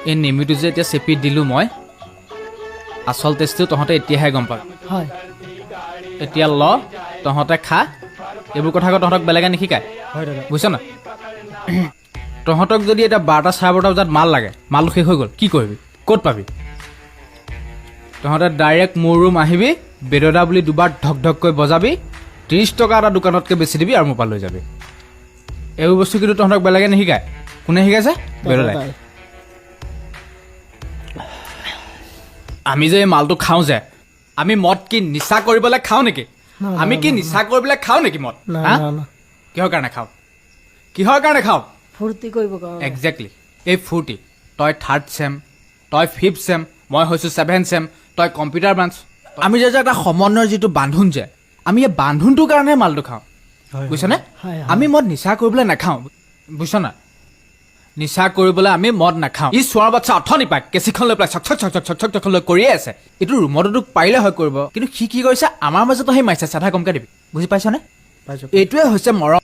এই নেমুটো যে এতিয়া চেপি দিলোঁ মই আচল টেষ্টটো তহঁতে এতিয়াহে গম পাবি হয় এতিয়া ল তহঁতে খা এইবোৰ কথা আকৌ তহঁতক বেলেগে নিশিকায় হয় দাদা বুজিছ না তহঁতক যদি এতিয়া 12টা 12:30 বজাত মাল লাগে মালটো শেষ হৈ গ'ল কি কৰিবি ক'ত পাবি তহঁতে ডাইৰেক্ট মোৰ ৰুম আহিবি বেদদা বুলি দুবাৰ ধক ধককৈ বজাবি 30 টকা এটা দোকানতকৈ বেছি দিবি আৰু মোৰ পৰা লৈ যাবি এইবোৰ বস্তু কিন্তু তহঁতক বেলেগে নিশিকায় কোনে শিকাইছে বেদদাই আমি যে এই মালটো খাওঁ যে আমি মদ কি নিচা কৰিবলৈ খাওঁ নেকি আমি কি নিচা কৰিবলৈ খাওঁ নেকি মদ কিহৰ কাৰণে খাওঁ ফূৰ্তি কৰিব কাৰণে একজেক্টলি এই ফূৰ্তি তই 3rd চেম তই 5th চেম মই হৈছোঁ 7th চেম তই কম্পিউটাৰ ব্ৰাঞ্চ আমি যে এটা সমন্বয়ৰ যিটো বান্ধোন যে আমি এই বান্ধোনটোৰ কাৰণে মালটো খাওঁ বুজিছনে আমি মদ নিচা কৰিবলৈ নাখাওঁ বুজিছ না নিচা কৰিবলৈ আমি মদ নাখাওঁ ই চোৱাৰ বাচ্চা অথনি পাই কেঁচিখন লৈ পেলাই চক চক লৈ কৰিয়ে আছে এইটো ৰুমতো পাৰিলে হয় কৰিব কিন্তু সি কি কৰিছে আমাৰ মাজতো সেই মাৰিছে চাধা কমকৈ দিবি বুজি পাইছনে এইটোৱে হৈছে মৰম